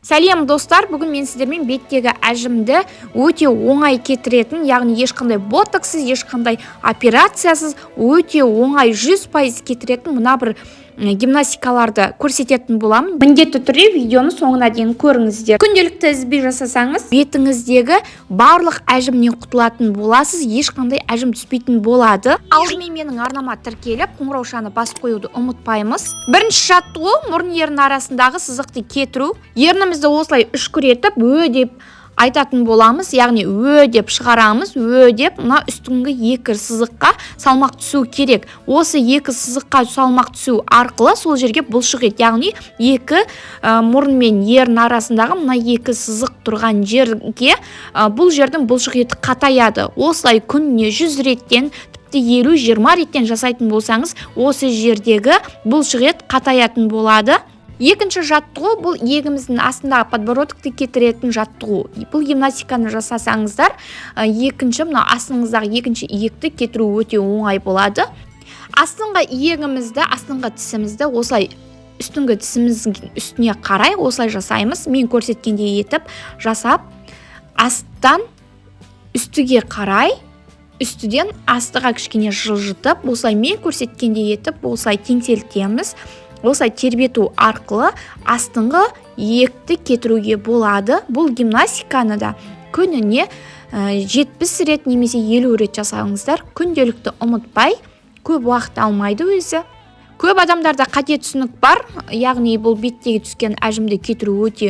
Сәлем достар, бүгін мен сіздермен беттегі әжімді өте оңай кетіретін, яғни ешқандай ботоксыз, ешқандай операциясыз өте оңай 100% кетіретін мына бір гимнастикаларды көрсететін боламын. Міндетті түрде видеоны соңына дейін көріңіздер. Күнделікті ізбей жасасаңыз, бетіңіздегі барлық әжімнен құтылатын боласыз, ешқандай әжім түспейтін болады. Алдымен менің арнама тіркеліп, қоңыраушаны басып қоюды ұмытпаймыз. Бірінші жаттығу мұрын ерін арасындағы сызықты кетіру. Ернімізді осылай үшкіретіп, деп айтатын боламыз, яғни деп шығарамыз, деп мына үстіңгі екі сызыққа салмақ түсу керек. Осы екі сызыққа салмақ түсу арқылы сол жерге бұлшық ет, яғни екі мұрын мен ерін арасындағы мына екі сызық тұрған жерге бұл жердің бұлшық еті қатаяды. Осылай күніне 100 реттен 50-20 реттен жасайтын болсаңыз, осы жердегі бұлшық ет қатаятын болады. Екінші жаттығу бұл иегіміздің астындағы подбородокты кетіретін жаттығу. Бұл гимнастиканы жасасаңыздар, мына астыңыздағы екінші иекті кетіру өте оңай болады. Астыңғы иегімізді, астыңғы тісімізді осылай үстіңгі тісіміздің үстіне қарай осылай жасаймыз. Мен көрсеткендей етіп жасап, асттан үстіге қарай, үстіден астыға кішкене жылжытып, осылай мен көрсеткендей етіп, осылай теңселтеміз. Осылай тербету арқылы астыңғы иекті кетіруге болады. Бұл гимнастиканы да күніне 70 рет немесе 50 рет жасаңыздар. Күнделікті ұмытпай, көп уақыт алмайды өзі. Көп адамдарда қате түсінік бар, яғни бұл беттегі түскен әжімді кетіру өте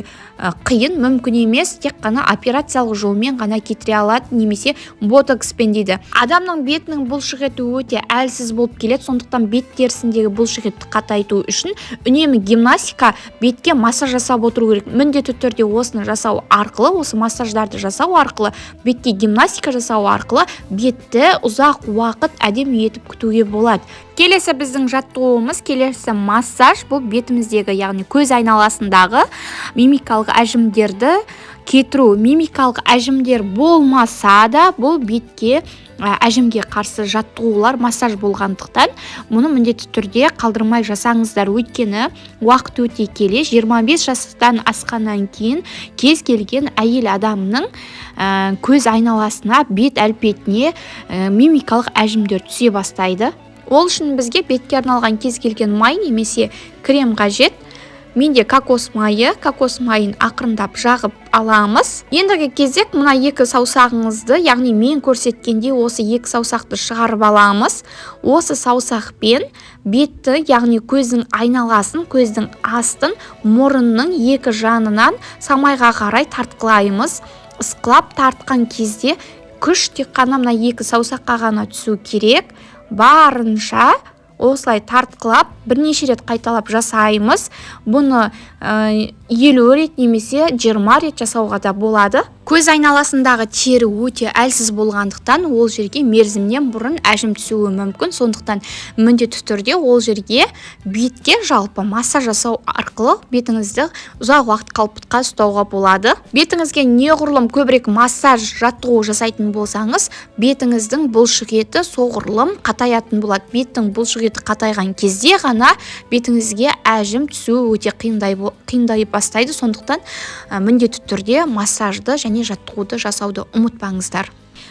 қиын, мүмкін емес, тек қана операциялық жолмен ғана кетіре алады, немесе ботокспен дейді. Адамның бетінің бұлшық еті өте әлсіз болып келеді, сондықтан бет терісіндегі бұлшық етті қатайту үшін үнемі гимнастика, бетке массаж жасап отыру керек. Міндетті түрде осыны жасау арқылы, осы массаждарды жасау арқылы, бетке гимнастика жасау арқылы бетті ұзақ уақыт әдемі етіп күтуге болады. Келесі біздің жаттығуымыз, келесі массаж, бұл бетіміздегі, яғни көз айналасындағы мимикалық әжімдерді кетіру. Мимикалық әжімдер болмаса да, бұл бетке әжімге қарсы жаттығулар массаж болғандықтан, мұны міндетті түрде қалдырмай жасаңыздар. Өйткені уақыт өте келе 25 жастан асқаннан кейін кез келген әйел адамның көз айналасына, бет әлпетіне мимикалық әжімдер түсе бастайды. Ол үшін бізге бетке арналған кез келген май немесе крем қажет. Менде кокос майын ақырындап жағып аламыз. Ендігі кезек мына екі саусағыңызды, яғни мен көрсеткенде осы екі саусақты шығарып аламыз. Осы саусақпен бетті, яғни көздің айналасын, көздің астын, мұрынның екі жанынан самайға қарай тартқылаймыз. Ысқылап тартқан кезде күш тек қана мына екі саусаққа ғана түсу керек. Барынша осылай тартқылап бірнеше рет қайталап жасаймыз. Бұны 50 рет немесе 20 рет жасауға да болады. Көз айналасындағы тері өте әлсіз болғандықтан ол жерге мерзімнен бұрын әжім түсуі мүмкін. Сондықтан міндетті түрде ол жерге бетке жалпы массаж жасау арқылы бетіңізді ұзақ уақыт қалыпқа ұстауға болады. Бетіңізге неғұрлым көбірек массаж жаттығу жасайтын болсаңыз, бетіңіздің бұлшық еті соғұрлым қатаятын болады. Беттің бұлшық еті қатайған кезде ғана бетіңізге әжім түсуі өте қиындай бастайды. Сондықтан міндетті түрде массажды және жаттығуды жасауды ұмытпаңыздар.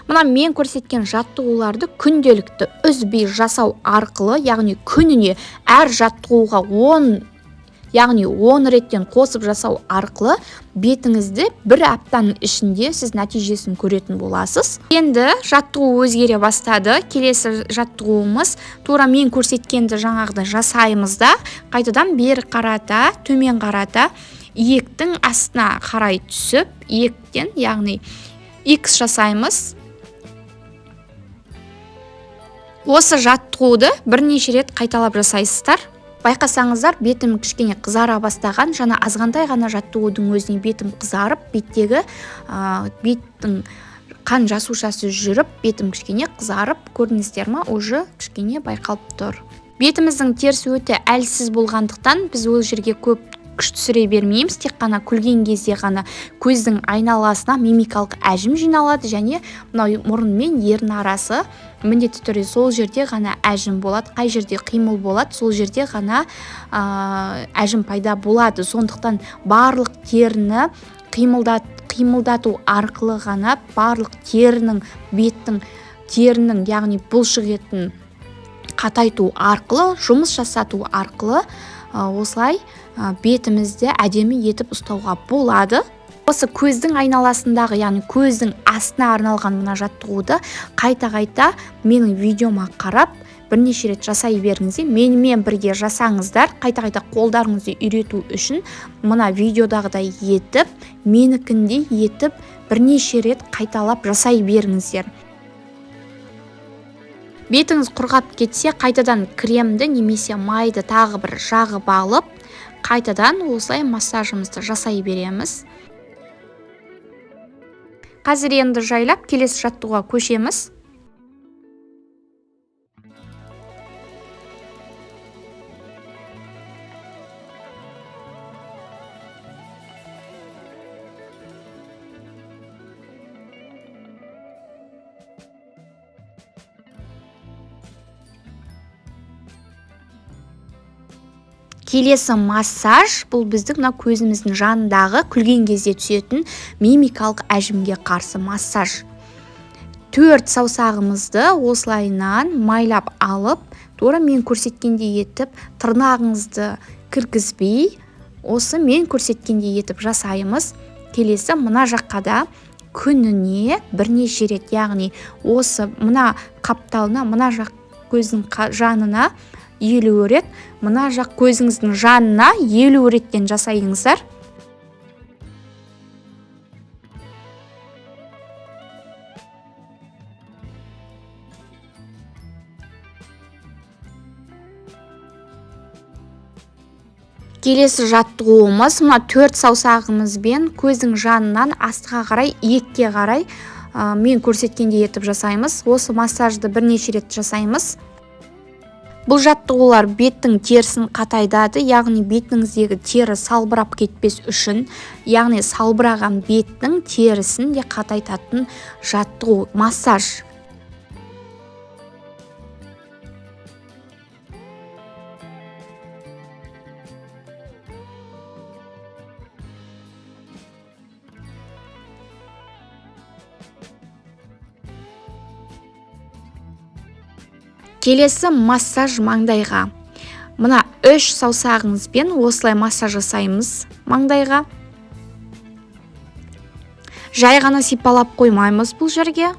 Мына мен көрсеткен жаттығуларды күнделікті үзбей жасау арқылы, яғни күніне әр жаттығуға 10 реттен қосып жасау арқылы бетіңізді бір аптаның ішінде сіз нәтижесін көретін боласыз. Енді жаттығу өзгере бастады. Келесі жаттығуымыз тура мен көрсеткенді жаңағыда жасаймыз да, қайтадан бері қарата, төмен қарата, иектің астына қарай түсіп, иектен, яғни X жасаймыз. Осы жаттығуды бірнеше рет қайталап жасайсыздар. Байқасаңыздар, бетім кішкене қызара бастаған, жаңа азғантай ғана жаттығудың өзіне бетім қызарып, беттің қан жасушасы жүріп, бетім кішкене қызарып, көрдіңіздер ме, уже кішкене байқалып тұр. Бетіміздің терісі өте әлсіз болғандықтан, біз ол жерге көп күш түсіре бермейміз, тек қана күлген кезде ғана көздің айналасына мимикалық әжім жиналады және мынау мұрын мен ерін арасы міндетті түрде сол жерде ғана әжім болады, қай жерде қимыл болады сол жерде ғана әжім пайда болады. Сондықтан барлық теріні қимылдату арқылы ғана барлық беттің терінің яғни бұлшық етін қатайту арқылы, жұмыс жасату арқылы осылай бетімізді әдемі етіп ұстауға болады. Осы көздің айналасындағы, яғни көздің астына арналған мына жаттығуды қайта-қайта менің видеома қарап бірнеше рет жасай беріңіздер. Менімен бірге жасаңыздар. Қайта-қайта қолдарыңызды үйрету үшін мына видеодағыдай етіп, менікіндей етіп бірнеше рет қайталап жасай беріңіздер. Бетіңіз құрғап кетсе, қайтадан кремді немесе майды тағы бір жағып алып, қайтадан осылай массажымызды жасай береміз. Қазір енді жайлап келесі жаттығуға көшеміз. Келесі массаж бұл біздің көзіміздің жанындағы күлген кезде түсетін мимикалық әжімге қарсы массаж. 4 саусағымызды осылайынан майлап алып, тура мен көрсеткендей етіп, тырнағыңызды кіргізбей, осы мен көрсеткендей етіп жасаймыз. Келесі мына жаққа да күніне бірнеше рет, яғни осы мына қапталына, мына жақ көздің жанына 50 рет, мына жақ көзіңіздің жанына 50 реттен жасайыңыздар. Келесі жаттығуымыз мына 4 саусағымызбен көздің жанынан астыға қарай, иекке қарай мен көрсеткендей етіп жасаймыз. Осы массажды бірнеше рет жасаймыз. Бұл жаттығулар беттің терісін қатайтады, яғни бетіңіздегі тері салбырап кетпес үшін, яғни салбыраған беттің терісін де қатайтатын жаттығу, массаж. Келесі массаж маңдайға. Мына 3 саусағыңызбен осылай массаж жасаймыз маңдайға. Жай ғана сипалап қоймаймыз бұл жерге.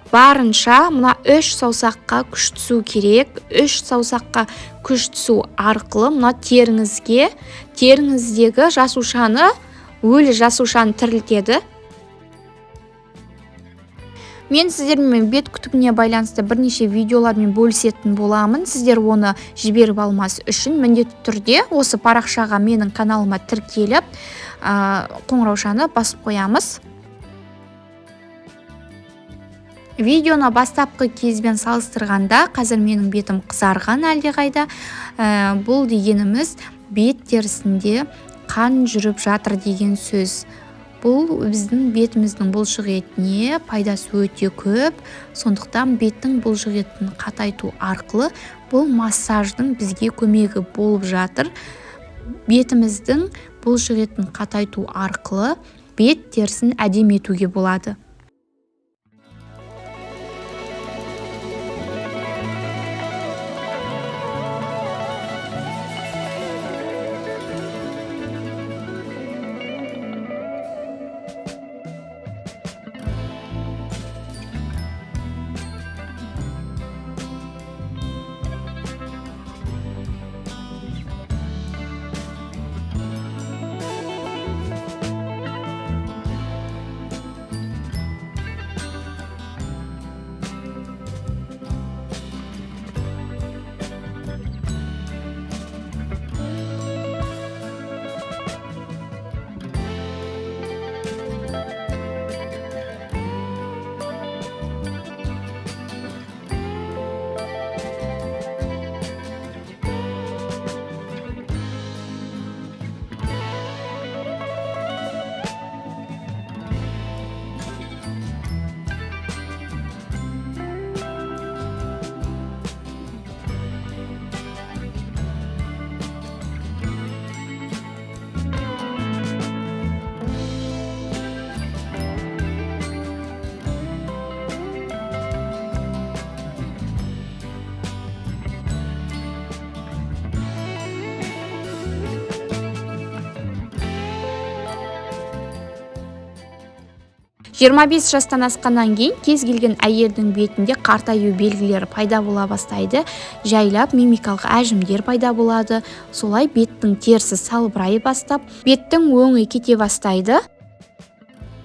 Барынша мына 3 саусаққа күш түсу керек. 3 саусаққа күш түсу арқылы мына теріңіздегі жасушаны, өлі жасушаны тірілтеді. Мен сіздермен бет күтіміне байланысты бірнеше видеолармен бөлісетін боламын. Сіздер оны жіберіп алмас үшін міндетті түрде осы парақшаға менің каналыма тіркеліп, қоңыраушаны басып қоямыз. Видеоны бастапқы кезбен салыстырғанда қазір менің бетім қызарған әлдеқайда. Бұл дегеніміз бет терісінде қан жүріп жатыр деген сөз. Бұл біздің бетіміздің бұлшық етіне пайдасы өте көп. Сондықтан беттің бұлшық етін қатайту арқылы бұл массаждың бізге көмегі болып жатыр. Бетіміздің бұлшық етін қатайту арқылы бет терісін әдемі етуге болады. 25 жастан асқаннан кейін кез келген әйелдің бетінде қартаю белгілері пайда бола бастайды. Жайлап мимикалық әжімдер пайда болады. Солай беттің терісі салбырай бастап, беттің өңі кете бастайды.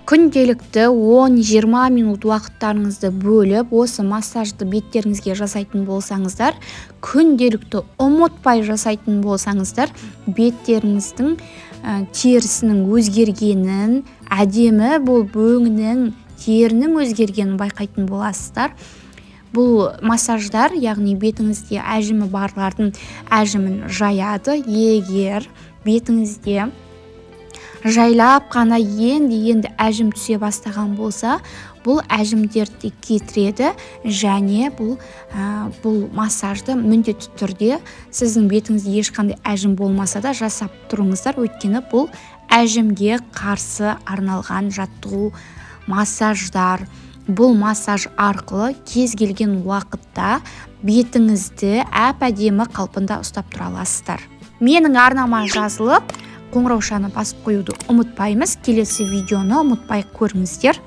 Күнделікті 10-20 минут уақыттарыңызды бөліп, осы массажды беттеріңізге жасайтын болсаңыздар, күнделікті ұмытпай жасайтын болсаңыздар, беттеріңіздің терісінің өзгергенін, әдемі болып өңінің, терінің өзгергенін байқайтын боласыздар. Бұл массаждар, яғни бетіңізде әжімі барлардың әжімін жаяды. Егер бетіңізде жайлап қана енді әжім түсе бастаған болса, бұл әжімдерді кетіреді және бұл массажды міндетті түрде сіздің бетіңізде ешқандай әжім болмаса да жасап тұрыңыздар. Өйткені бұл әжімге қарсы арналған жаттығу массаждар. Бұл массаж арқылы кез келген уақытта бетіңізді әп-әдемі қалпында ұстап тұра аласыздар. Менің арнама жазылып, қоңыраушаны басып қоюды ұмытпаймыз. Келесі видеоны ұмытпай көріңіздер.